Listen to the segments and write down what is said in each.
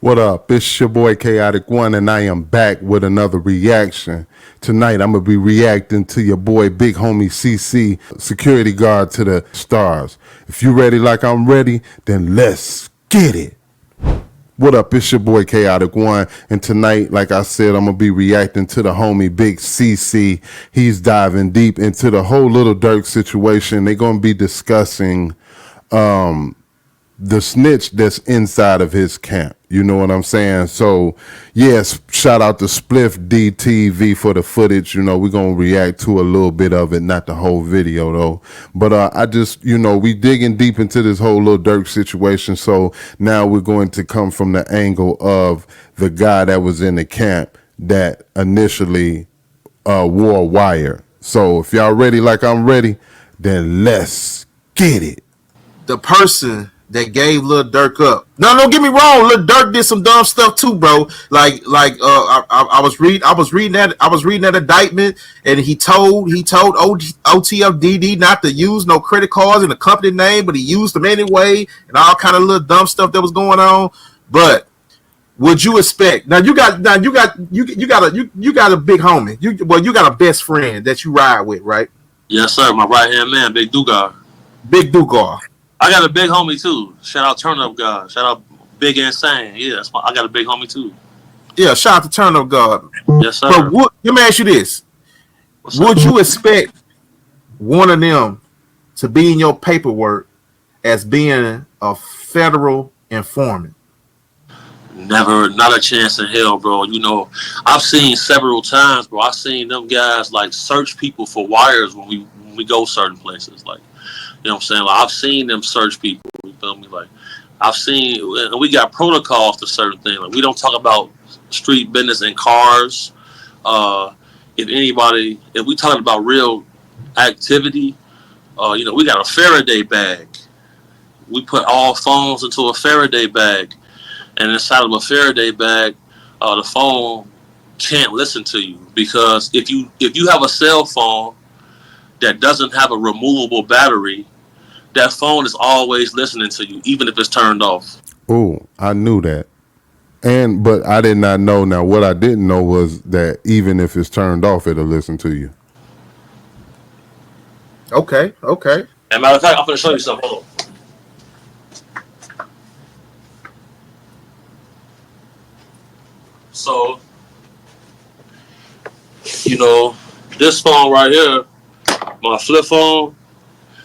What up? It's your boy Chaotic One, and I am back with another reaction. Tonight, I'm gonna be reacting to your boy Big Homie CC, security guard to the stars. If you ready like I'm ready, then let's get it. What up? It's your boy Chaotic One, and tonight, like I said, I'm gonna be reacting to the homie Big CC. He's diving deep into the whole Lil Durk situation. They're gonna be discussing the snitch that's inside of his camp. You know what I'm saying? So, yes, shout out to Spliff DTV for the footage. You know, we're going to react to a little bit of it, not the whole video, though. But I just, you know, we digging deep into this whole Lil Durk situation. So now we're going to come from the angle of the guy that was in the camp that initially wore a wire. So if y'all ready like I'm ready, then let's get it. The person that gave Lil Durk up. No, don't get me wrong. Lil Durk did some dumb stuff too, bro. I was reading that indictment, and he told OTF Diddy not to use no credit cards in the company name, but he used them anyway, and all kind of little dumb stuff that was going on. But would you expect? You got a big homie. You got a best friend that you ride with, right? Yes, sir. My right hand man, Big Dugar. Big Dugar. I got a big homie too. Shout out Turn Up God. Shout out Big Insane. Yeah, I got a big homie too. Yeah, shout out to Turn Up God. Yes, sir. But let me ask you this: would you expect one of them to be in your paperwork as being a federal informant? Never, not a chance in hell, bro. You know, I've seen several times, bro. I've seen them guys like search people for wires when we go certain places, like. You know what I'm saying? Like, I've seen them search people. You feel me? Like, I've seen, and we got protocols to certain things. Like, we don't talk about street business in cars. If we talking about real activity, you know, we got a Faraday bag. We put all phones into a Faraday bag, and inside of a Faraday bag, the phone can't listen to you, because if you have a cell phone that doesn't have a removable battery, that phone is always listening to you, even if it's turned off. Oh, I knew that. But I did not know. Now, what I didn't know was that even if it's turned off, it'll listen to you. Okay. And matter of fact, I'm going to show you something. Hold on. So, you know, this phone right here, my flip phone.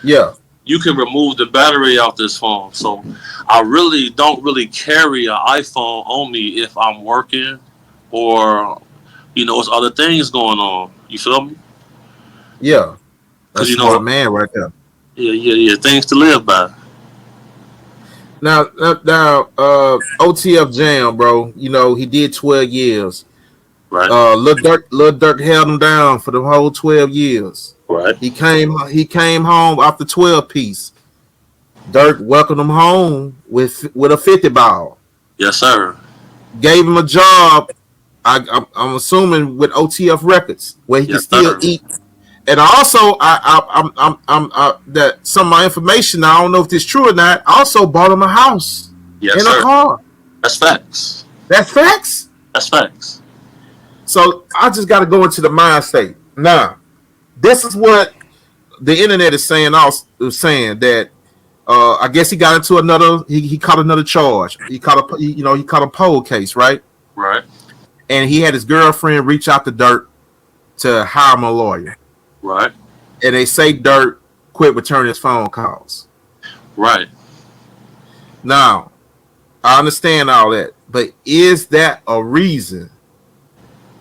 Yeah. You can remove the battery off this phone. So I really don't carry an iPhone on me if I'm working or, you know, there's other things going on. You feel me? Yeah. That's, you know, a man right there. Yeah. Things to live by. Now, OTF Jam, bro. You know, he did 12 years. Right. Lil Durk held him down for the whole 12 years. Right. He came home after 12 piece. Durk welcomed him home with a 50 ball. Yes, sir. Gave him a job. I'm assuming with OTF Records, where he can still eat. And also, that some of my information, I don't know if this is true or not, also bought him a house and a car. That's facts. That's facts? That's facts. So I just got to go into the mind state. Now, this is what the internet is saying. Saying that I guess he got into another. He caught another charge. He caught a pole case, right? Right. And he had his girlfriend reach out to Durk to hire him a lawyer. Right. And they say Durk quit returning his phone calls. Right. Now, I understand all that, but is that a reason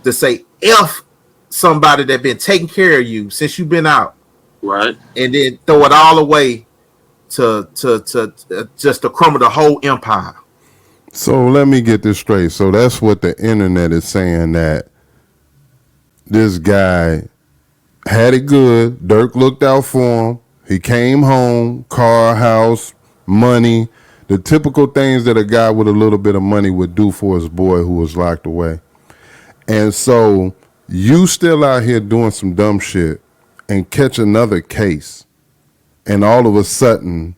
to say F somebody that been taking care of you since you've been out, right, and then throw it all away to just to crumble the whole empire? So let me get this straight. So that's what the internet is saying, that this guy had it good. Durk looked out for him. He came home, car, house, money, the typical things that a guy with a little bit of money would do for his boy who was locked away. And so you still out here doing some dumb shit and catch another case, and all of a sudden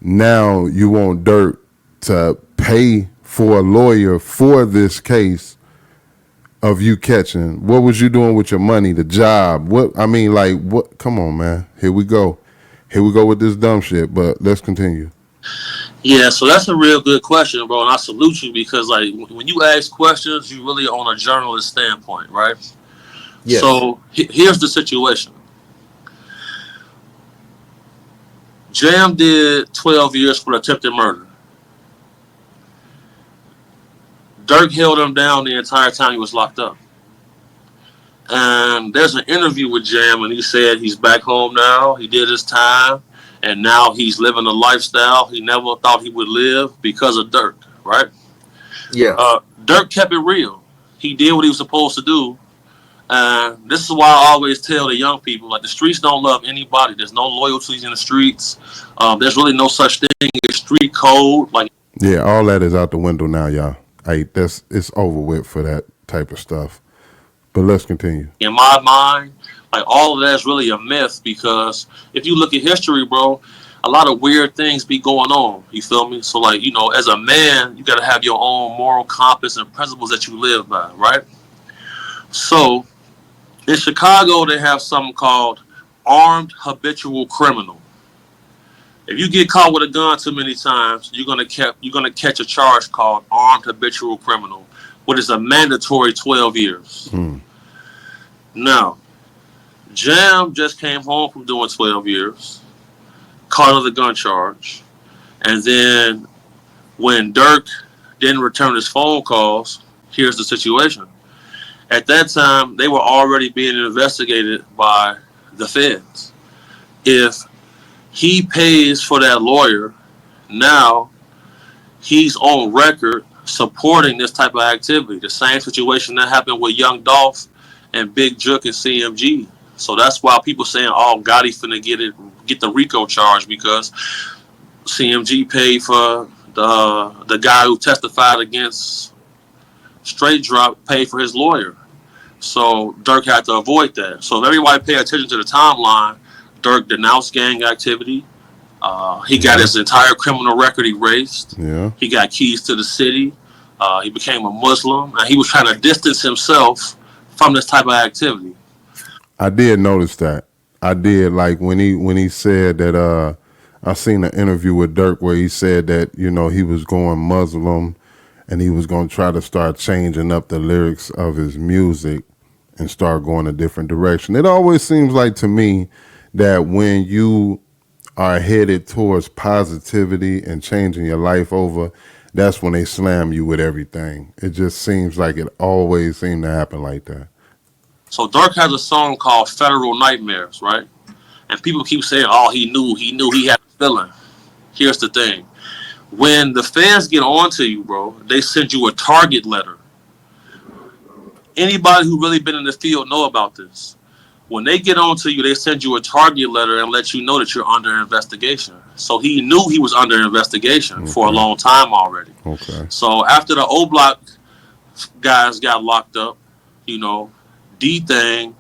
now you want Durk to pay for a lawyer for this case of you catching? What was you doing with your money, the job? What I mean, like, what? Come on, man. Here we go with this dumb shit. But let's continue. Yeah, so that's a real good question, bro, and I salute you because, like, when you ask questions, you really on a journalist standpoint, right? Yes. So here's the situation. Jam did 12 years for attempted murder. Durk held him down the entire time he was locked up. And there's an interview with Jam, and he said he's back home now. He did his time, and now he's living a lifestyle he never thought he would live because of Durk, right? Yeah. Durk kept it real. He did what he was supposed to do. And this is why I always tell the young people, like, the streets don't love anybody. There's no loyalties in the streets. There's really no such thing as street code. Like, Yeah, all that is out the window now, y'all. It's over with for that type of stuff. But let's continue. in my mind, like, all of that is really a myth because if you look at history, bro, a lot of weird things be going on. You feel me? So, like, you know, as a man, you got to have your own moral compass and principles that you live by, right? So, in Chicago, they have something called armed habitual criminal. If you get caught with a gun too many times, you're gonna catch a charge called armed habitual criminal, which is a mandatory 12 years. Now, Jam just came home from doing 12 years, caught another gun charge, and then when Durk didn't return his phone calls, here's the situation. At that time, they were already being investigated by the feds. If he pays for that lawyer, now he's on record supporting this type of activity. The same situation that happened with Young Dolph and Big Jook and CMG. So that's why people saying, "Oh, Gotti finna get the RICO charge," because CMG paid for the guy who testified against Straight Drop, paid for his lawyer. So Durk had to avoid that. So if everybody pay attention to the timeline, Durk denounced gang activity. He got his entire criminal record erased. Yeah. He got keys to the city. He became a Muslim, and he was trying to distance himself from this type of activity. I did notice that. I did, like, when he said that. I seen an interview with Durk where he said that, you know, he was going Muslim and he was going to try to start changing up the lyrics of his music and start going a different direction. It always seems like to me that when you are headed towards positivity and changing your life over, that's when they slam you with everything. It just seems like it always seemed to happen like that. So Durk has a song called Federal Nightmares, right? And people keep saying, "Oh, he knew he had a feeling." Here's the thing. When the fans get onto you, bro, they send you a target letter. Anybody who really been in the field know about this. When they get onto you, they send you a target letter and let you know that you're under investigation. So he knew he was under investigation for a long time already. Okay. So after the O Block guys got locked up, you know, D-Thing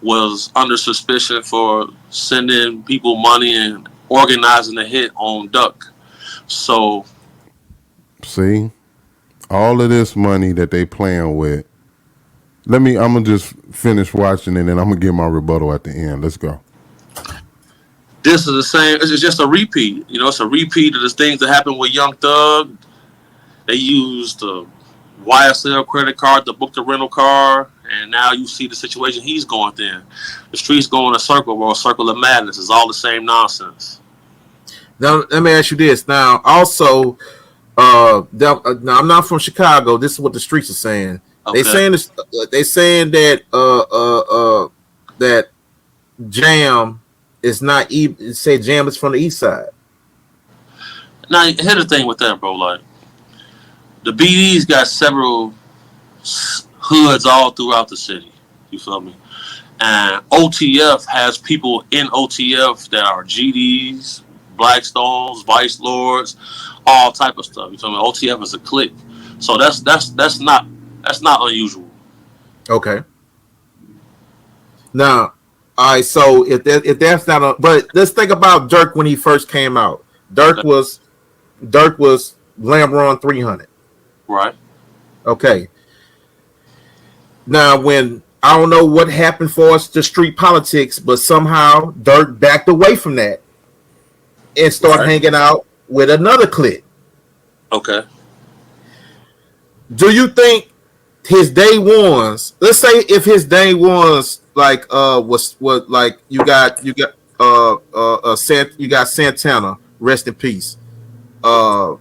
was under suspicion for sending people money and organizing a hit on Duck. So, see, all of this money that they playing with. I'm gonna just finish watching it and I'm gonna give my rebuttal at the end. Let's go. this is the same. It's just a repeat. You know, it's a repeat of the things that happened with Young Thug. They used the YSL credit card to book the rental car, and now you see the situation he's going through. The streets go in a circle, or a circle of madness. It's all the same nonsense. Now, let me ask you this. Now, also, now I'm not from Chicago. This is what the streets are saying. Okay. They saying that that Jam is not even. Say Jam is from the east side. Now, here's the thing with that, bro. Like, the BD's got several hoods all throughout the city. You feel me? And OTF has people in OTF that are GDs, Blackstones, Vice Lords, all type of stuff. You feel me? OTF is a clique, so that's not unusual. Okay. Now, all right. So if that's not, but let's think about Durk when he first came out. Durk was Lamb Run 300. Right. Okay. Now, when I don't know what happened for us to street politics, but somehow Dirk backed away from that and started Right. hanging out with another clique. Okay. Do you think his day ones? Let's say if his day ones like was what like you got Santana, rest in peace. Lil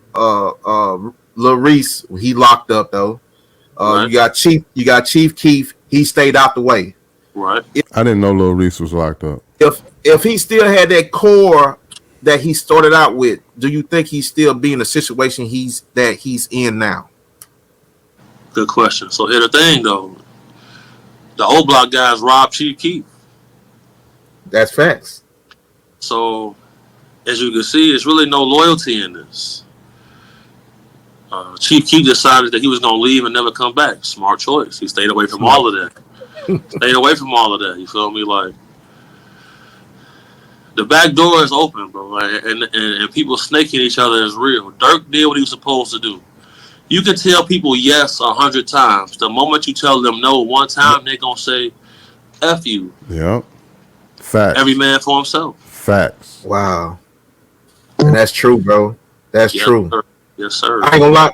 Reese, he locked up though. Right. You got Chief Keef, he stayed out the way. Right. I didn't know Lil Reese was locked up. If he still had that core that he started out with, do you think he's still be in the situation he's in now? Good question. So here's the thing, though. The old block guys robbed Chief Keef. That's facts. So, as you can see, there's really no loyalty in this. Chief Keef decided that he was going to leave and never come back. Smart choice. He stayed away from all of that. Stayed away from all of that. You feel me? Like, the back door is open, bro. Like, and people snaking each other is real. Durk did what he was supposed to do. You can tell people yes 100 times. The moment you tell them no one time, they're going to say, F you. Yep. Facts. Every man for himself. Facts. Wow. And that's true, bro. That's true. Sir. Yes, sir. I ain't gonna lie,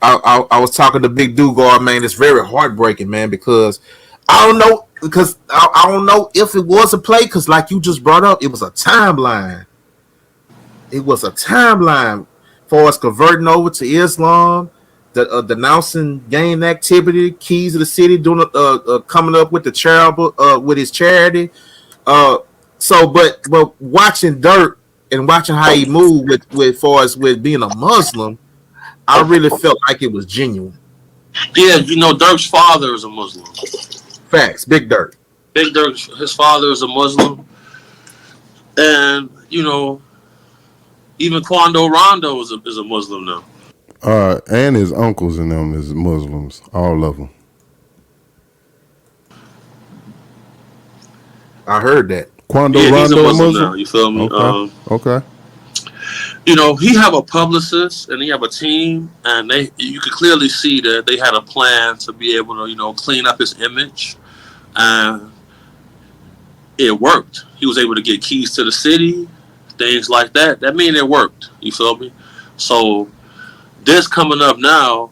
I was talking to Big Dugard, man. It's very heartbreaking, man, because I don't know if it was a play, because like you just brought up, it was a timeline. It was a timeline for us converting over to Islam, denouncing gang activity, keys of the city, doing coming up with the charitable with his charity. But watching Durk and watching how he moved with being a Muslim, I really felt like it was genuine. Yeah, you know, Durk's father is a Muslim. Facts, Big Durk. Big Durk, his father is a Muslim. And, you know, even Quando Rondo is a Muslim now. And his uncles and them is Muslims, all of them. I heard that. Quando Yeah, he's a Rondo Muslim Muslim? now, you feel me? Okay. You know, he have a publicist and he have a team, and you could clearly see that they had a plan to be able to, you know, clean up his image. And it worked. He was able to get keys to the city, things like that. That means it worked. You feel me? So this coming up now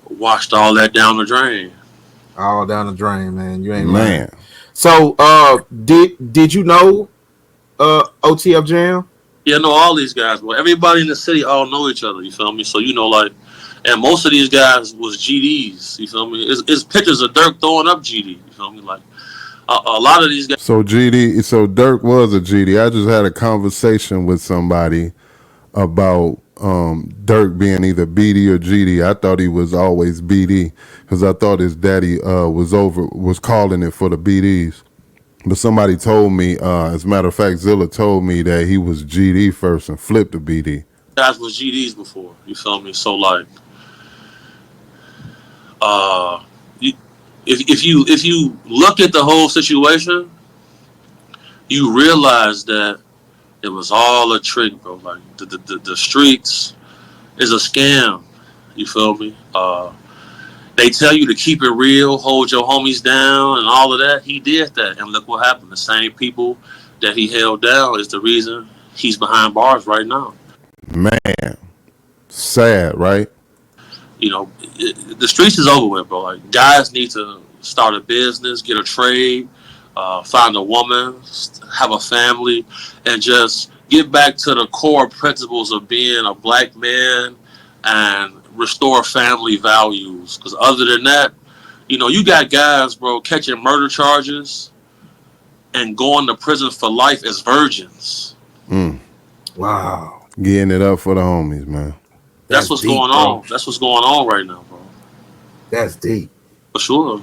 washed all that down the drain. All down the drain, man. You ain't man. lying. So did you know OTF Jam? Yeah, I know all these guys. Well, everybody in the city all know each other. You feel me? So, you know, like, and most of these guys was GDs. You feel me? It's pictures of Durk throwing up GD. You feel me? Like, a lot of these guys. So Durk was a GD. I just had a conversation with somebody about Durk being either BD or GD. I thought he was always BD because I thought his daddy was calling it for the BDs. But somebody told me, as a matter of fact, Zilla told me that he was GD first and flipped to BD. Guys was GDs before. You feel me? So like, if you look at the whole situation, you realize that it was all a trick, bro. Like the streets is a scam. You feel me? They tell you to keep it real, hold your homies down, and all of that. He did that, and look what happened. The same people that he held down is the reason he's behind bars right now. Man, sad, right? You know, the streets is over with, bro. Like, guys need to start a business, get a trade, find a woman, have a family, and just get back to the core principles of being a black man and restore family values. Because other than that, you know, you got guys, bro, catching murder charges and going to prison for life as virgins. Wow. Getting it up for the homies, man. That's what's deep, going bro. on. That's what's going on right now, bro. That's deep. For sure.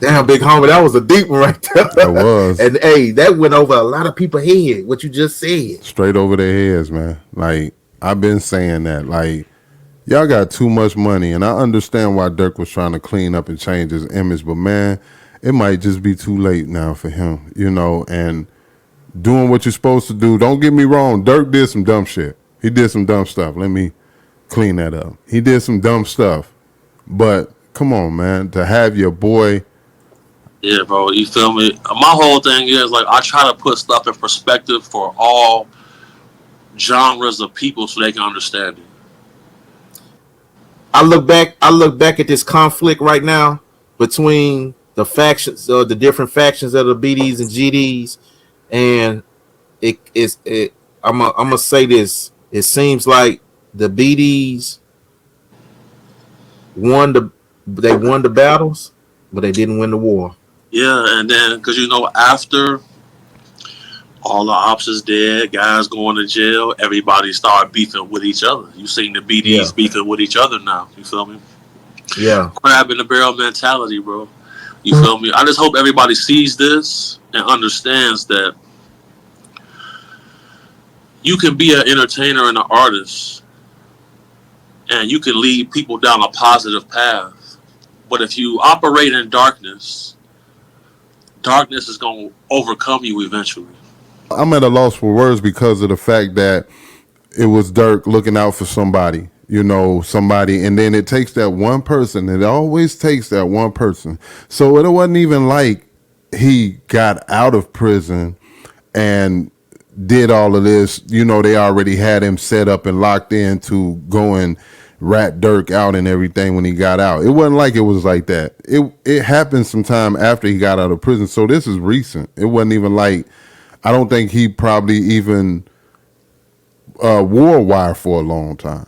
Damn, big homie, that was a deep one right there. That was. And hey, that went over a lot of people's head, what you just said. Straight over their heads, man. Like, I've been saying that. Like, y'all got too much money, and I understand why Durk was trying to clean up and change his image, but man, it might just be too late now for him, you know, and doing what you're supposed to do. Don't get me wrong, Durk did some dumb shit. He did some dumb stuff. Let me clean that up. He did some dumb stuff, but come on, man, to have your boy. Yeah, bro, you feel me? My whole thing is like I try to put stuff in perspective for all genres of people so they can understand it. I look back at this conflict right now between the factions, the different factions of the BDs and GDs, and it is it. I'm gonna say this. It seems like the BDs won the battles, but they didn't win the war. Yeah, and then because you know after all the ops is dead, guys going to jail, everybody started beefing with each other. You seen the BDs beefing with each other now. You feel me? Yeah. Crab in the barrel mentality, bro. You feel me? I just hope everybody sees this and understands that you can be an entertainer and an artist and you can lead people down a positive path. But if you operate in darkness, darkness is going to overcome you eventually. I'm at a loss for words because of the fact that it was Durk looking out for somebody, somebody, and then it takes that one person. It always takes that one person. So it wasn't even like he got out of prison and did all of this. They already had him set up and locked in to go and rat Durk out and everything when he got out. It wasn't like it was like that. It happened sometime after he got out of prison. So this is recent. It wasn't even like, I don't think he probably even wore a wire for a long time.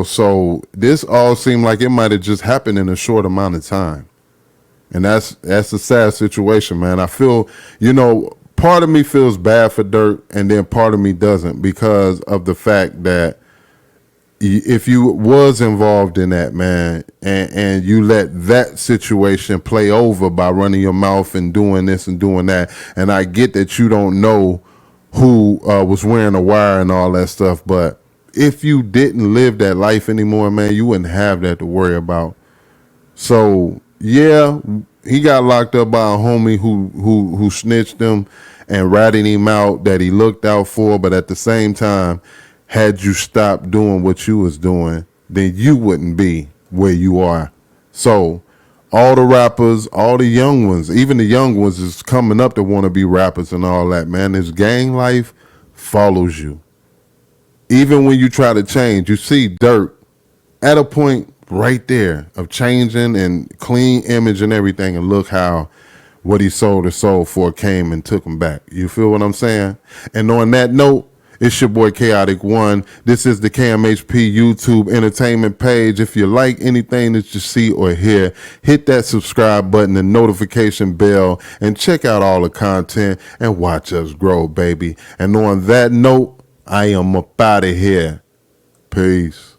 So this all seemed like it might have just happened in a short amount of time. And that's a sad situation, man. I feel, part of me feels bad for Durk and then part of me doesn't because of the fact that if you was involved in that, man, and you let that situation play over by running your mouth and doing this and doing that, and I get that you don't know who was wearing a wire and all that stuff, but if you didn't live that life anymore, man, you wouldn't have that to worry about. So yeah, he got locked up by a homie who snitched him and ratted him out that he looked out for, but at the same time, had you stopped doing what you was doing, then you wouldn't be where you are. So all the rappers, all the young ones, even the young ones is coming up that want to be rappers and all that, man. This gang life follows you. Even when you try to change, you see Durk at a point right there of changing and clean image and everything, and look how what he sold his soul for came and took him back. You feel what I'm saying? And on that note, it's your boy Chaotic One. This is the KMHP YouTube entertainment page. If you like anything that you see or hear, hit that subscribe button and notification bell and check out all the content and watch us grow, baby. And on that note, I am up out of here. Peace.